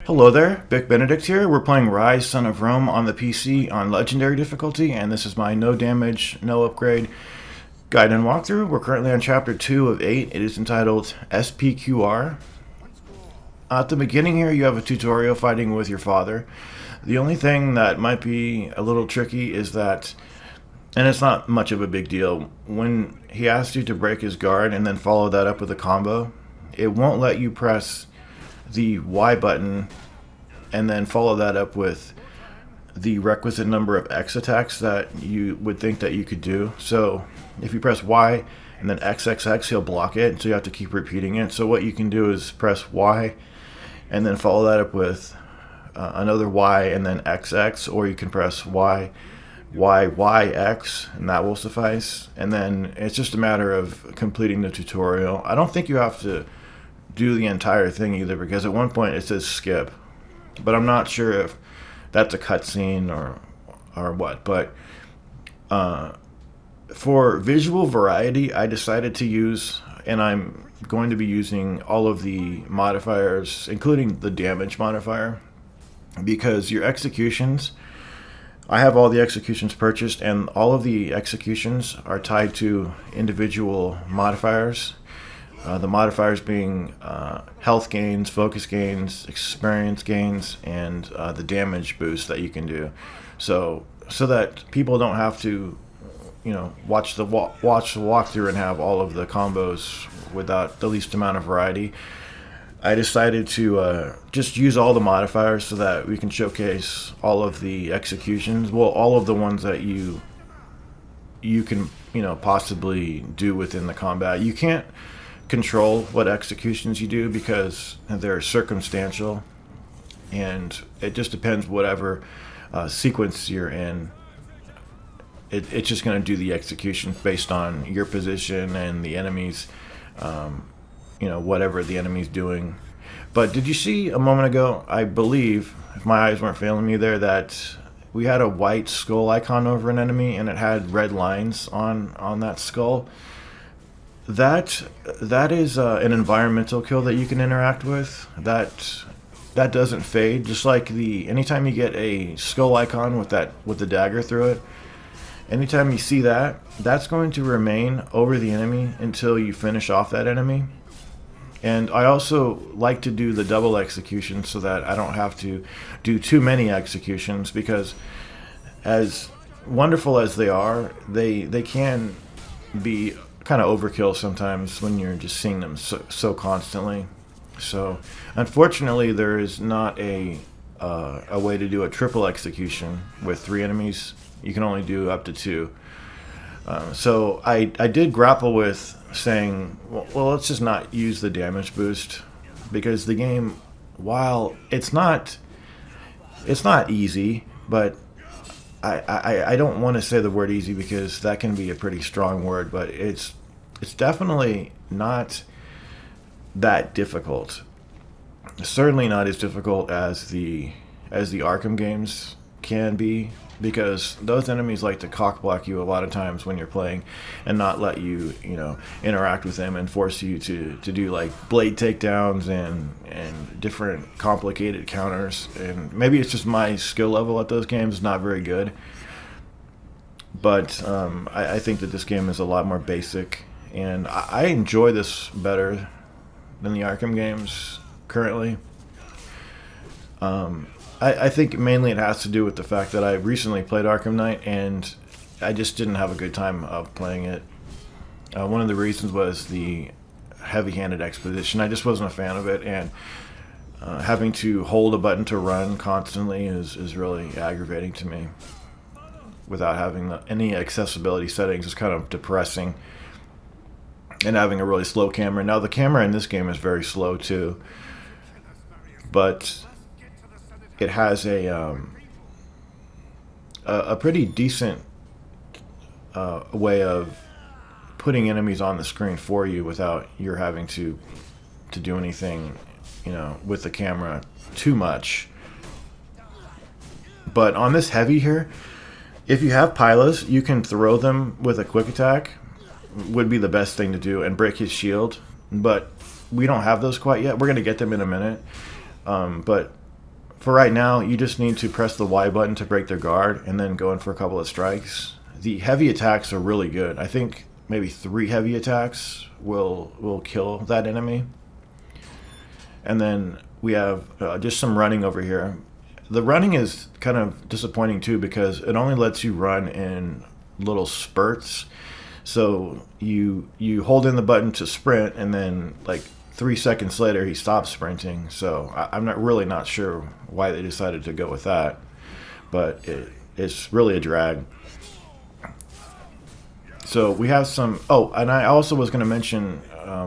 Hello there, Vic Benedict here. We're playing Ryse, Son of Rome on the PC on Legendary difficulty, and this is my no damage, no upgrade guide and walkthrough. We're currently on Chapter 2 of 8. It is entitled SPQR. At the beginning here, you have a tutorial fighting with your father. The only thing that might be a little tricky is that, and it's not much of a big deal, when he asks you to break his guard and then follow that up with a combo, it won't let you press the Y button and then follow that up with the requisite number of X attacks that you would think that you could do. So if you press Y and then XXX, he'll block it, so you have to keep repeating it. So what you can do is press Y and then follow that up with another Y and then XX, or you can press Y, Y, Y, X, and that will suffice. And then it's just a matter of completing the tutorial. I don't think you have to do the entire thing either, because at one point it says skip, but I'm not sure if that's a cutscene or what. But for visual variety, I decided to use, and I'm going to be using all of the modifiers, including the damage modifier, because your executions, I have all the executions purchased, and all of the executions are tied to individual modifiers. The modifiers being health gains, focus gains, experience gains, and the damage boost that you can do. So that people don't have to, watch the walkthrough and have all of the combos without the least amount of variety. I decided to just use all the modifiers so that we can showcase all of the executions. Well, all of the ones that you can possibly do within the combat. You can't control what executions you do because they're circumstantial, and it just depends whatever sequence you're in. It's just going to do the execution based on your position and the enemy's, whatever the enemy's doing. But did you see a moment ago, I believe, if my eyes weren't failing me there, that we had a white skull icon over an enemy and it had red lines on that skull? That is an environmental kill that you can interact with. That doesn't fade. Just like anytime you get a skull icon with the dagger through it, anytime you see that, that's going to remain over the enemy until you finish off that enemy. And I also like to do the double execution so that I don't have to do too many executions, because as wonderful as they are, they can be kind of overkill sometimes when you're just seeing them so constantly. So unfortunately, there is not a way to do a triple execution with 3 enemies. You can only do up to 2. So I did grapple with saying, well, let's just not use the damage boost, because the game, while it's not easy, but I don't want to say the word easy because that can be a pretty strong word, but it's definitely not that difficult. Certainly not as difficult as the Arkham games can be, because those enemies like to cock block you a lot of times when you're playing and not let you interact with them and force you to do like blade takedowns and different complicated counters. And maybe it's just my skill level at those games is not very good, but I think that this game is a lot more basic, and I enjoy this better than the Arkham games currently. I think mainly it has to do with the fact that I recently played Arkham Knight and I just didn't have a good time of playing it. One of the reasons was the heavy-handed exposition. I just wasn't a fan of it, and having to hold a button to run constantly is really aggravating to me without having any accessibility settings. Is kind of depressing, and having a really slow camera. Now the camera in this game is very slow too, but it has a pretty decent way of putting enemies on the screen for you without you having to do anything, with the camera too much. But on this heavy here, if you have pilas, you can throw them with a quick attack. Would be the best thing to do, and break his shield. But we don't have those quite yet. We're going to get them in a minute. But for right now, you just need to press the Y button to break their guard and then go in for a couple of strikes. The heavy attacks are really good. I think maybe 3 heavy attacks will kill that enemy. And then we have just some running over here. The running is kind of disappointing too because it only lets you run in little spurts. So you hold in the button to sprint, and then like 3 seconds later he stops sprinting. So I'm not sure why they decided to go with that, but it's really a drag. So we have some. Oh, and I also was going to mention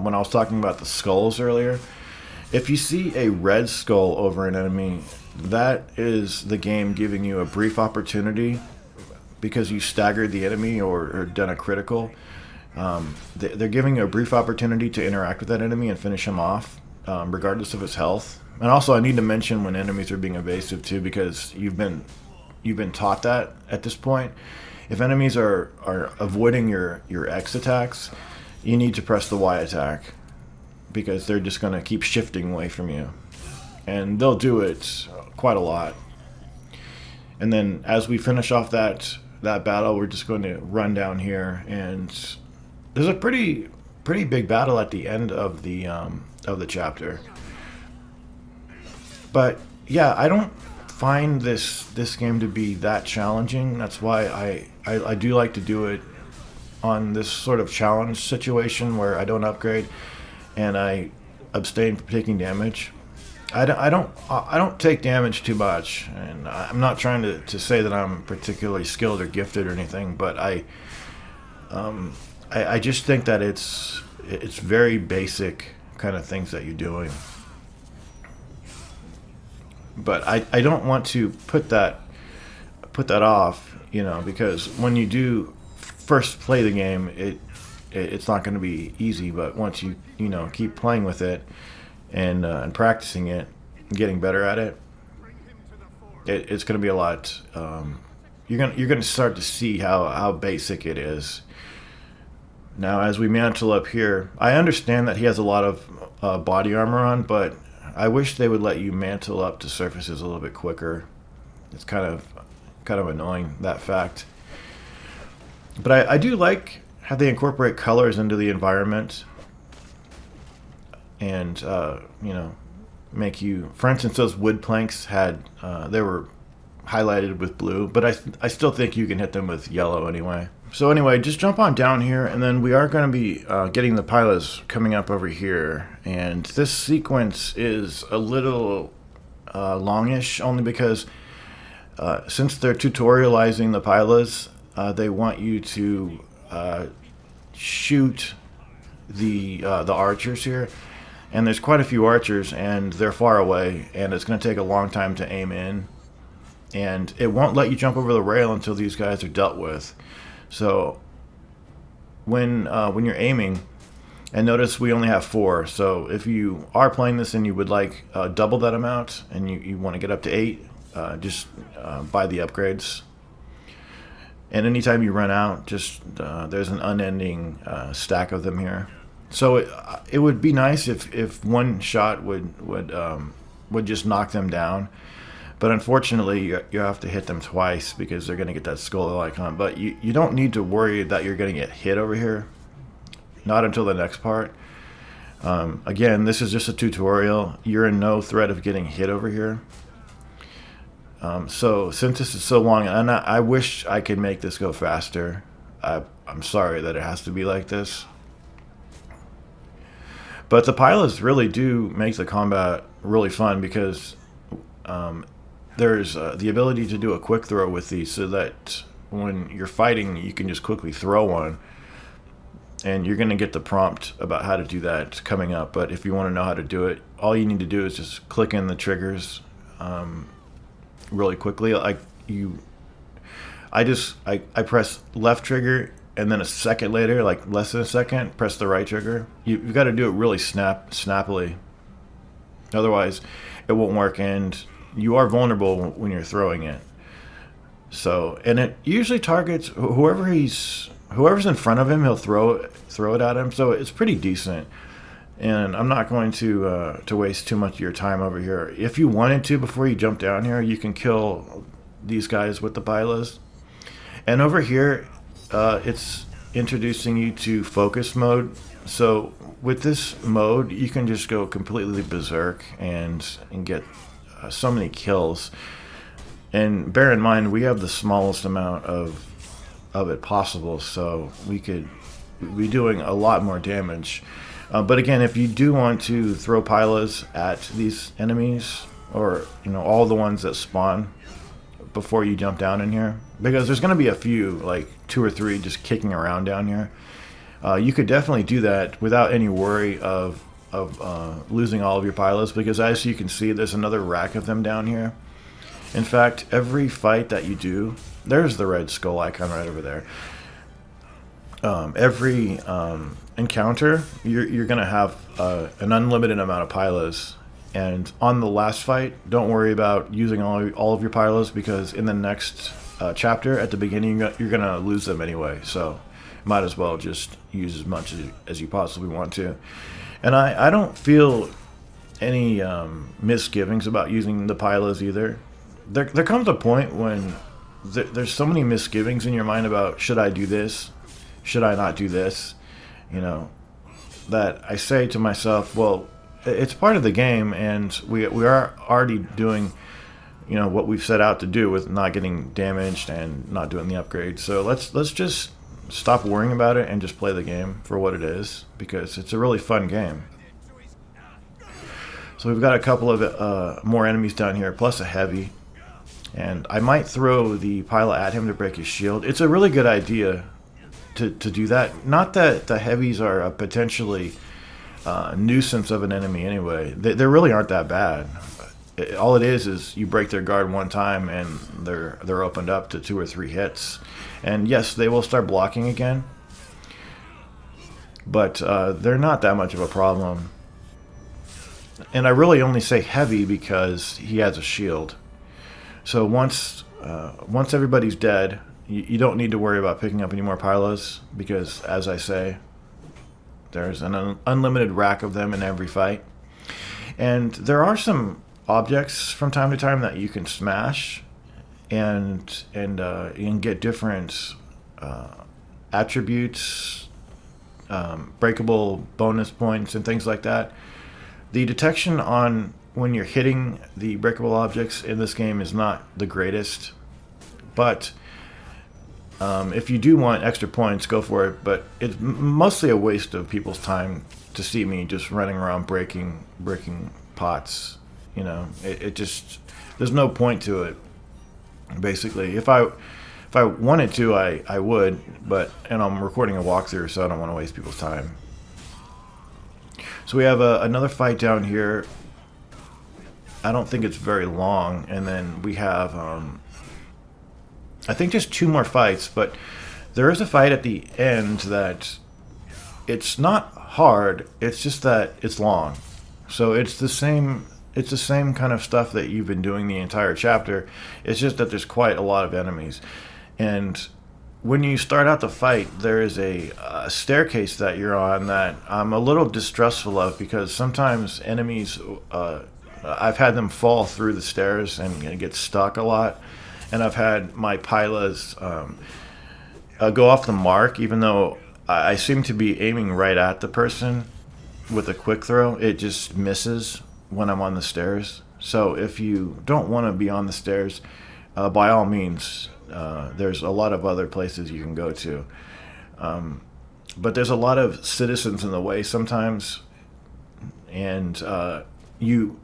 when I was talking about the skulls earlier. If you see a red skull over an enemy, that is the game giving you a brief opportunity because you staggered the enemy or done a critical. They're giving you a brief opportunity to interact with that enemy and finish him off, regardless of his health. And also, I need to mention when enemies are being evasive too, because you've been taught that at this point. If enemies are avoiding your X attacks, you need to press the Y attack, because they're just going to keep shifting away from you. And they'll do it quite a lot. And then as we finish off that battle, we're just going to run down here. And there's a pretty big battle at the end of the chapter. But yeah, I don't find this game to be that challenging. That's why I do like to do it on this sort of challenge situation where I don't upgrade and I abstain from taking damage. I don't take damage too much, and I'm not trying to say that I'm particularly skilled or gifted or anything, but I just think that it's very basic kind of things that you're doing. But I don't want to put that off, because when you do first play the game, it's not going to be easy. But once you keep playing with it and practicing it, getting better at it, it's going to be a lot. You're going to start to see how basic it is. Now, as we mantle up here, I understand that he has a lot of body armor on, but I wish they would let you mantle up to surfaces a little bit quicker. It's kind of annoying, that fact. But I do like how they incorporate colors into the environment, and make you. For instance, those wood planks they were highlighted with blue, but I still think you can hit them with yellow anyway. So anyway, just jump on down here, and then we are going to be getting the pilas coming up over here. And this sequence is a little longish, only because since they're tutorializing the pilas, they want you to shoot the archers here. And there's quite a few archers, and they're far away, and it's going to take a long time to aim in. And it won't let you jump over the rail until these guys are dealt with. So when you're aiming, and notice we only have 4. So if you are playing this and you would like double that amount, and you want to get up to 8, just buy the upgrades. And anytime you run out, just there's an unending stack of them here. So it would be nice if one shot would just knock them down. But unfortunately, you have to hit them twice because they're going to get that skull icon. But you don't need to worry that you're going to get hit over here. Not until the next part. Again, this is just a tutorial. You're in no threat of getting hit over here. So since this is so long, and I wish I could make this go faster. I'm sorry that it has to be like this. But the pilots really do make the combat really fun because there's the ability to do a quick throw with these, so that when you're fighting, you can just quickly throw one. And you're going to get the prompt about how to do that coming up. But if you want to know how to do it, all you need to do is just click in the triggers really quickly. I press left trigger, and then a second later, like less than a second, press the right trigger. You've got to do it really snappily. Otherwise, it won't work, and you are vulnerable when you're throwing it. So, and it usually targets whoever's in front of him. He'll throw it at him. So it's pretty decent. And I'm not going to waste too much of your time over here. If you wanted to, before you jump down here, you can kill these guys with the pilas. And over here, it's introducing you to focus mode. So with this mode, you can just go completely berserk and get so many kills. And bear in mind, we have the smallest amount of it possible, so we could be doing a lot more damage. But again, if you do want to throw pilas at these enemies, or all the ones that spawn before you jump down in here, because there's going to be a few, like 2 or 3 just kicking around down here, you could definitely do that without any worry of losing all of your pilas, because as you can see, there's another rack of them down here. In fact, every fight that you do, there's the red skull icon right over there. Every encounter, you're going to have an unlimited amount of pilas. And on the last fight, don't worry about using all of your pilas, because in the next chapter, at the beginning, you're going to lose them anyway. So might as well just use as much as you possibly want to. And I don't feel any misgivings about using the pilas either. There comes a point when there's so many misgivings in your mind about, should I do this? Should I not do this? That I say to myself, well, it's part of the game, and we are already doing, what we've set out to do with not getting damaged and not doing the upgrades. So let's just stop worrying about it and just play the game for what it is, because it's a really fun game. So we've got a couple of more enemies down here, plus a heavy. And I might throw the pila at him to break his shield. It's a really good idea to do that. Not that the heavies are a potentially nuisance of an enemy anyway. They really aren't that bad. All it is you break their guard one time and they're opened up to 2 or 3 hits. And yes, they will start blocking again. But they're not that much of a problem. And I really only say heavy because he has a shield. So once everybody's dead, you don't need to worry about picking up any more pilas, because, as I say, there's an unlimited rack of them in every fight. And there are some objects from time to time that you can smash, and you can get different attributes, breakable bonus points, and things like that. The detection on when you're hitting the breakable objects in this game is not the greatest, but if you do want extra points, go for it. But it's mostly a waste of people's time to see me just running around breaking pots. It just, there's no point to it. Basically, if I wanted to, I would, and I'm recording a walkthrough, so I don't want to waste people's time. So we have another fight down here. I don't think it's very long, and then we have I think just 2 more fights, but there is a fight at the end that it's not hard, it's just that it's long. So it's the same kind of stuff that you've been doing the entire chapter. It's just that there's quite a lot of enemies. And when you start out the fight, there is a staircase that you're on that I'm a little distrustful of, because sometimes enemies, I've had them fall through the stairs and get stuck a lot. And I've had my pilas go off the mark, even though I seem to be aiming right at the person with a quick throw. It just misses when I'm on the stairs. So if you don't want to be on the stairs, by all means, there's a lot of other places you can go to. But there's a lot of citizens in the way sometimes. And you...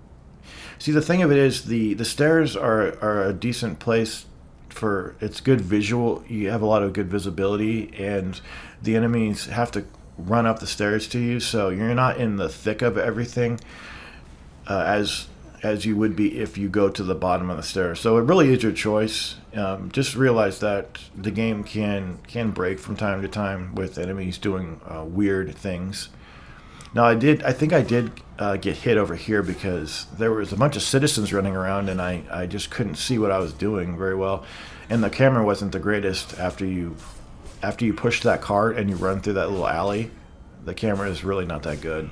See, the thing of it is, the stairs are a decent place for, it's good visual. You have a lot of good visibility, and the enemies have to run up the stairs to you, so you're not in the thick of everything as you would be if you go to the bottom of the stairs. So it really is your choice. Just realize that the game can break from time to time with enemies doing weird things. Now, I think I did get hit over here because there was a bunch of citizens running around, and I just couldn't see what I was doing very well. And the camera wasn't the greatest after you push that cart and you run through that little alley. The camera is really not that good.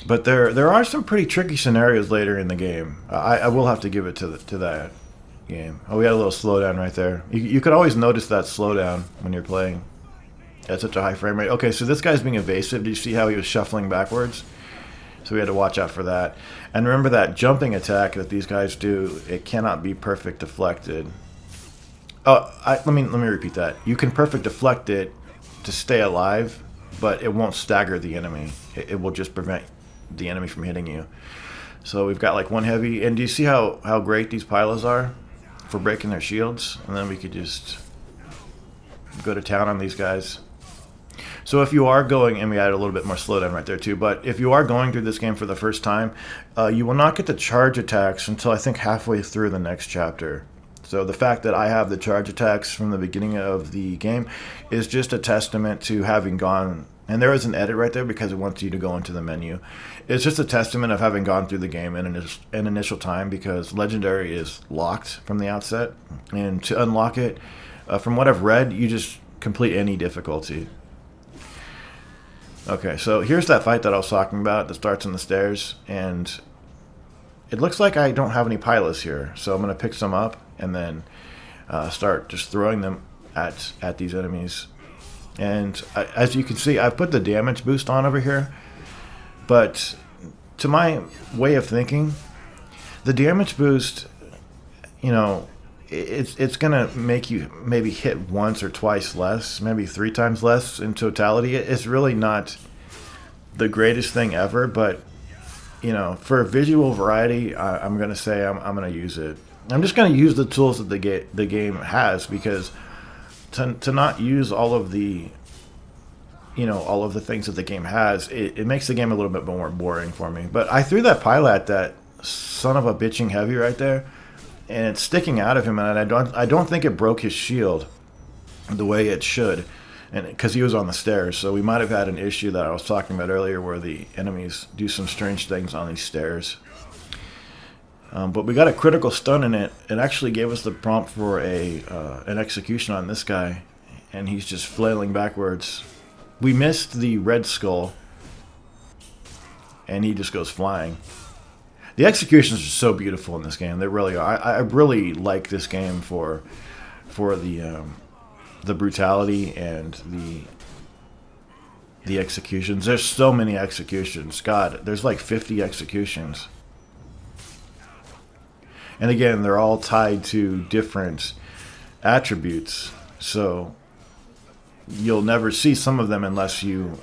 But there are some pretty tricky scenarios later in the game. I will have to give it to that game. Oh, we had a little slowdown right there. You could always notice that slowdown when you're playing at such a high frame rate. Okay, so this guy's being evasive. Did you see how he was shuffling backwards? So we had to watch out for that. And remember that jumping attack that these guys do, it cannot be perfect deflected. Oh, let me repeat that. You can perfect deflect it to stay alive, but it won't stagger the enemy. It will just prevent the enemy from hitting you. So we've got like one heavy. And do you see how great these pilas are for breaking their shields? And then we could just go to town on these guys. So if you are going, and we added a little bit more slowdown right there too, but if you are going through this game for the first time, you will not get the charge attacks until I think halfway through the next chapter. So the fact that I have the charge attacks from the beginning of the game is just a testament to having gone, and there is an edit right there because it wants you to go into the menu. It's just a testament of having gone through the game in an initial time, because Legendary is locked from the outset, and to unlock it, from what I've read, you just complete any difficulty. Okay, so here's that fight that I was talking about that starts on the stairs, and it looks like I don't have any pilots here, so I'm going to pick some up and then start just throwing them at these enemies. And as you can see, I've put the damage boost on over here, but to my way of thinking, the damage boost, you know, it's going to make you maybe hit once or twice less, maybe 3 times less in totality. It's really not the greatest thing ever, but, you know, for visual variety, I'm going to say I'm going to use it. I'm just going to use the tools that the game has, because to not use all of the, you know, all of the things that the game has, it makes the game a little bit more boring for me. But I threw that pilot at that son of a bitching heavy right there, and it's sticking out of him, and I don't think it broke his shield the way it should, and because he was on the stairs. So we might have had an issue that I was talking about earlier, where the enemies do some strange things on these stairs. But we got a critical stun in it. It actually gave us the prompt for an execution on this guy, and he's just flailing backwards. We missed the red skull, and he just goes flying. The executions are so beautiful in this game. They really are. I really like this game for the brutality and the executions. There's so many executions. God, there's like 50 executions. And again, they're all tied to different attributes. So you'll never see some of them unless you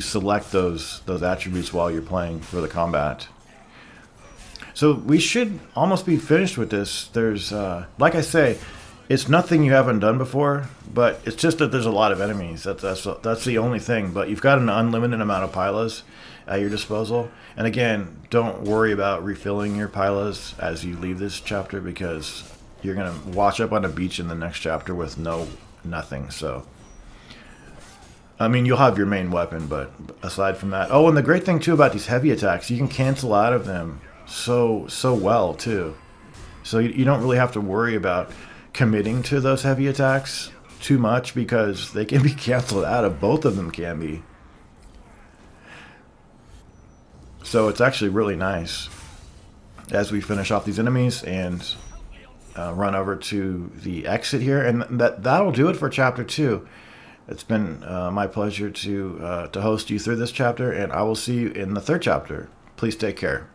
select those attributes while you're playing for the combat. So we should almost be finished with this. There's, like I say, it's nothing you haven't done before, but it's just that there's a lot of enemies. That's the only thing. But you've got an unlimited amount of pilas at your disposal. And again, don't worry about refilling your pilas as you leave this chapter, because you're going to wash up on a beach in the next chapter with nothing. So I mean, you'll have your main weapon, but aside from that... Oh, and the great thing, too, about these heavy attacks, you can cancel out of them so well, too. So you don't really have to worry about committing to those heavy attacks too much, because they can be canceled out of. Both of them can be. So it's actually really nice as we finish off these enemies and run over to the exit here. And that'll do it for Chapter 2. It's been my pleasure to host you through this chapter, and I will see you in the 3rd chapter. Please take care.